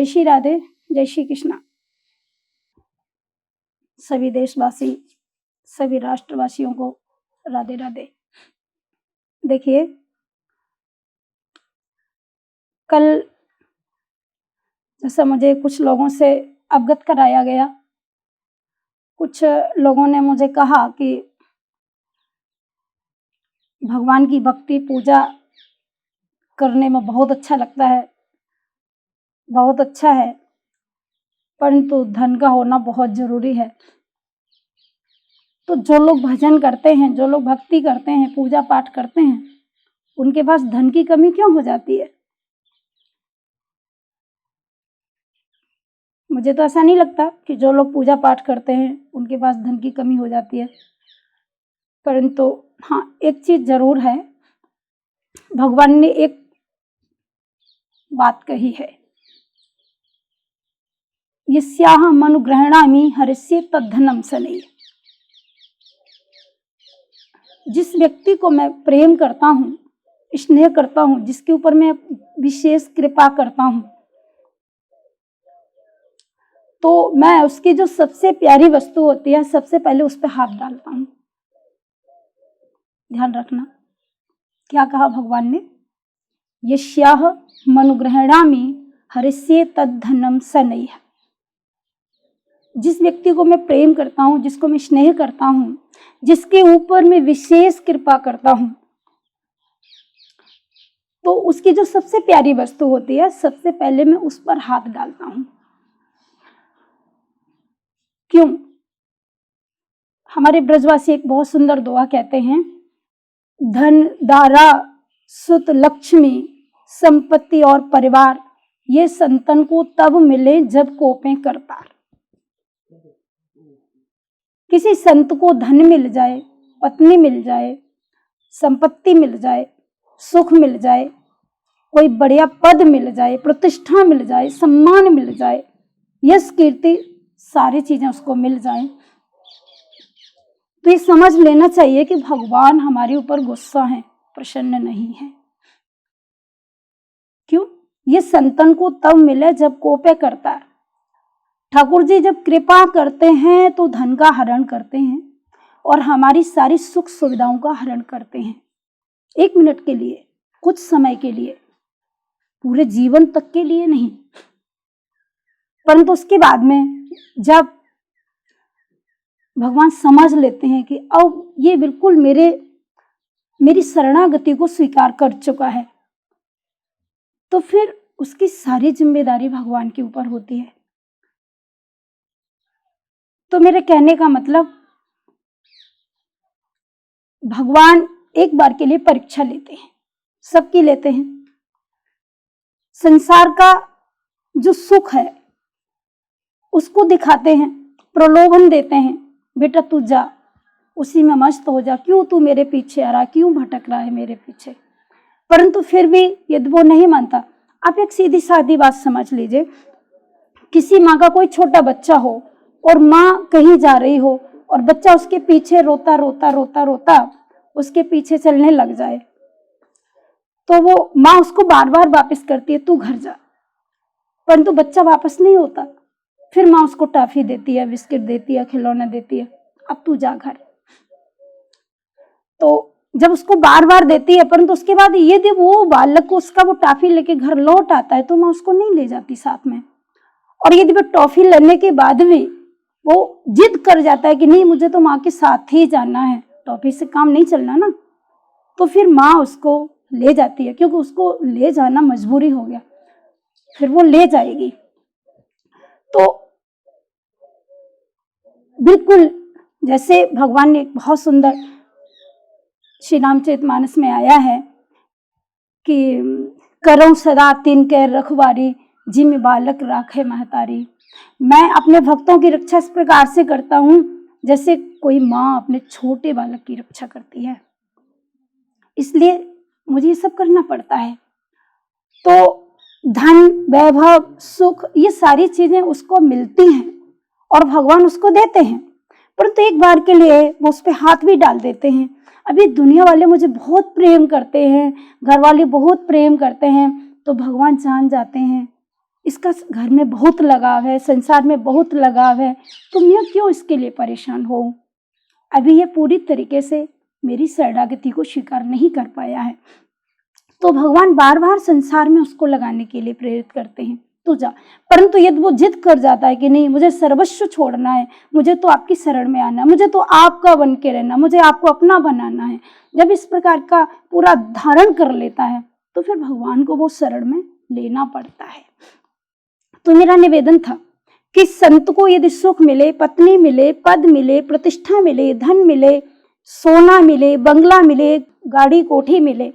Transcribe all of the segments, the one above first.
श्री राधे, जय श्री कृष्णा। सभी देशवासी, सभी राष्ट्रवासियों को राधे राधे। देखिए, कल जैसा मुझे कुछ लोगों से अवगत कराया गया, कुछ लोगों ने मुझे कहा कि भगवान की भक्ति पूजा करने में बहुत अच्छा लगता है, बहुत अच्छा है, परंतु धन का होना बहुत जरूरी है। तो जो लोग भजन करते हैं, जो लोग भक्ति करते हैं, पूजा पाठ करते हैं, उनके पास धन की कमी क्यों हो जाती है? मुझे तो ऐसा नहीं लगता कि जो लोग पूजा पाठ करते हैं उनके पास धन की कमी हो जाती है। परंतु हाँ, एक चीज जरूर है, भगवान ने एक बात कही है, यस्याहम् अनुगृह्णामि हरिष्ये तद्धनम शनैः। जिस व्यक्ति को मैं प्रेम करता हूँ, स्नेह करता हूँ, जिसके ऊपर मैं विशेष कृपा करता हूँ, तो मैं उसकी जो सबसे प्यारी वस्तु होती है, सबसे पहले उस पर हाथ डालता हूँ। ध्यान रखना, क्या कहा भगवान ने? यस्याहम् अनुगृह्णामि हरिष्ये तद्धनम शनैः। जिस व्यक्ति को मैं प्रेम करता हूँ, जिसको मैं स्नेह करता हूँ, जिसके ऊपर मैं विशेष कृपा करता हूँ, तो उसकी जो सबसे प्यारी वस्तु होती है, सबसे पहले मैं उस पर हाथ डालता हूँ। क्यों? हमारे ब्रजवासी एक बहुत सुंदर दुआ कहते हैं, धन, दारा, सुत, लक्ष्मी, संपत्ति और परिवार ये संतन को तब मिले जब कोपे करतार। किसी संत को धन मिल जाए, पत्नी मिल जाए, संपत्ति मिल जाए, सुख मिल जाए, कोई बढ़िया पद मिल जाए, प्रतिष्ठा मिल जाए, सम्मान मिल जाए, यश कीर्ति, सारी चीजें उसको मिल जाए, तो ये समझ लेना चाहिए कि भगवान हमारे ऊपर गुस्सा है, प्रसन्न नहीं है। क्यों? ये संतन को तब मिले जब कोपे करता है। ठाकुर जी जब कृपा करते हैं तो धन का हरण करते हैं और हमारी सारी सुख सुविधाओं का हरण करते हैं। 1 मिनट के लिए, कुछ समय के लिए, पूरे जीवन तक के लिए नहीं। परंतु उसके बाद में जब भगवान समझ लेते हैं कि अब ये बिल्कुल मेरी शरणागति को स्वीकार कर चुका है, तो फिर उसकी सारी जिम्मेदारी भगवान के ऊपर होती है। तो मेरे कहने का मतलब, भगवान एक बार के लिए परीक्षा लेते हैं, सबकी लेते हैं। संसार का जो सुख है उसको दिखाते हैं, प्रलोभन देते हैं, बेटा तू जा, उसी में मस्त हो जा, क्यों तू मेरे पीछे आ रहा, क्यों भटक रहा है मेरे पीछे। परंतु फिर भी यदि वो नहीं मानता, आप एक सीधी सादी बात समझ लीजिए, किसी माँ का कोई छोटा बच्चा हो और माँ कहीं जा रही हो और बच्चा उसके पीछे रोता रोता रोता रोता उसके पीछे चलने लग जाए, तो वो माँ उसको बार बार वापस करती है, तू घर जा, परंतु बच्चा वापस नहीं होता। फिर माँ उसको टॉफी देती है, बिस्किट देती है, खिलौना देती है, अब तू जा घर। तो जब उसको बार बार देती है, परंतु उसके बाद यदि वो बालक को उसका वो टॉफी लेके घर लौट आता है तो माँ उसको नहीं ले जाती साथ में। और यदि वो टॉफी लेने के बाद भी वो जिद कर जाता है कि नहीं मुझे तो माँ के साथ ही जाना है, टॉफी से काम नहीं चलना ना, तो फिर माँ उसको ले जाती है, क्योंकि उसको ले जाना मजबूरी हो गया, फिर वो ले जाएगी। तो बिल्कुल जैसे भगवान ने एक बहुत सुंदर श्री रामचरितमानस में आया है कि करऊं सदा तिनके रखवारी, जिम बालक राखे महतारी। मैं अपने भक्तों की रक्षा इस प्रकार से करता हूँ जैसे कोई माँ अपने छोटे बालक की रक्षा करती है, इसलिए मुझे ये सब करना पड़ता है। तो धन, वैभव, सुख, ये सारी चीजें उसको मिलती हैं और भगवान उसको देते हैं, परंतु एक बार के लिए वो उस पर हाथ भी डाल देते हैं। अभी दुनिया वाले मुझे बहुत प्रेम करते हैं, घर वाले बहुत प्रेम करते हैं, तो भगवान जान जाते हैं इसका घर में बहुत लगाव है, संसार में बहुत लगाव है, तो मैं क्यों इसके लिए परेशान हूँ। अभी ये पूरी तरीके से मेरी शरणागति को स्वीकार नहीं कर पाया है। तो भगवान बार बार संसार में उसको लगाने के लिए प्रेरित करते हैं, तू जा। परंतु यदि वो जिद कर जाता है कि नहीं, मुझे सर्वस्व छोड़ना है, मुझे तो आपकी शरण में आना है, मुझे तो आपका बन के रहना, मुझे आपको अपना बनाना है, जब इस प्रकार का पूरा धारण कर लेता है तो फिर भगवान को वो शरण में लेना पड़ता है। तो मेरा निवेदन था कि संत को यदि सुख मिले, पत्नी मिले, पद मिले, प्रतिष्ठा मिले, धन मिले, सोना मिले, बंगला मिले, गाड़ी कोठी मिले,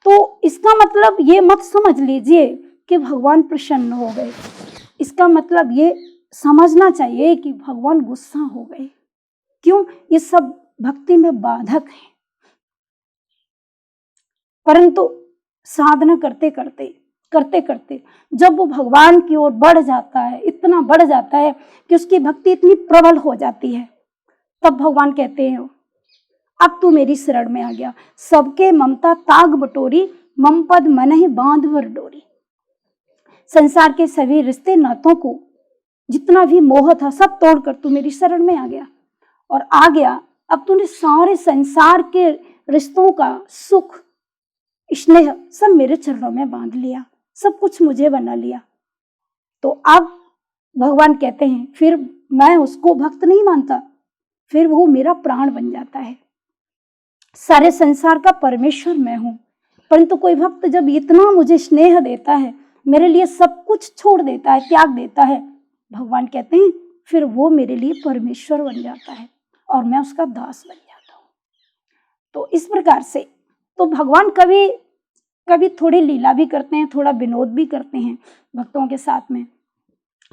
तो इसका मतलब ये मत समझ लीजिए कि भगवान प्रसन्न हो गए। इसका मतलब ये समझना चाहिए कि भगवान गुस्सा हो गए। क्यों? ये सब भक्ति में बाधक है। परंतु साधना करते करते जब वो भगवान की ओर बढ़ जाता है, इतना बढ़ जाता है कि उसकी भक्ति इतनी प्रबल हो जाती है, तब भगवान कहते हैं अब तू मेरी शरण में आ गया। सबके ममता ताग बटोरी, मम पद मन ही बांध भर डोरी। संसार के सभी रिश्ते नातों को, जितना भी मोह था, सब तोड़कर तू मेरी शरण में आ गया। और आ गया, अब तूने सारे संसार के रिश्तों का सुख, स्नेह सब मेरे चरणों में बांध लिया, सब कुछ मुझे बना लिया। तो अब भगवान कहते हैं फिर मैं उसको भक्त नहीं मानता, फिर वो मेरा प्राण बन जाता है। सारे संसार का परमेश्वर मैं हूं। परंतु कोई भक्त जब इतना मुझे स्नेह देता है, मेरे लिए सब कुछ छोड़ देता है, त्याग देता है, भगवान कहते हैं फिर वो मेरे लिए परमेश्वर बन जाता है और मैं उसका दास बन जाता हूँ। तो इस प्रकार से तो भगवान कभी कभी थोड़ी लीला भी करते हैं, थोड़ा विनोद भी करते हैं भक्तों के साथ में।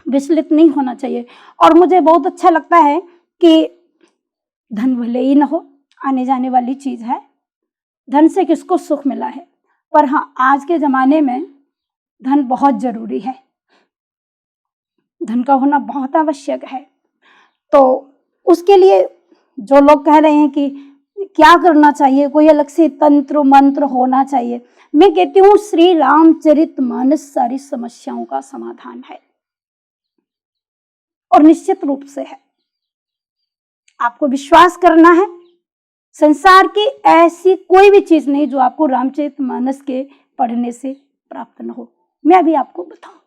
विचलित नहीं होना चाहिए। और मुझे बहुत अच्छा लगता है कि धन भले ही न हो, आने जाने वाली चीज है, धन से किसको सुख मिला है, पर हाँ आज के जमाने में धन बहुत जरूरी है, धन का होना बहुत आवश्यक है। तो उसके लिए जो लोग कह रहे हैं कि क्या करना चाहिए, कोई अलग से तंत्र मंत्र होना चाहिए, मैं कहती हूँ श्री रामचरितमानस सारी समस्याओं का समाधान है और निश्चित रूप से है। आपको विश्वास करना है, संसार की ऐसी कोई भी चीज नहीं जो आपको रामचरितमानस के पढ़ने से प्राप्त न हो। मैं अभी आपको बताऊं।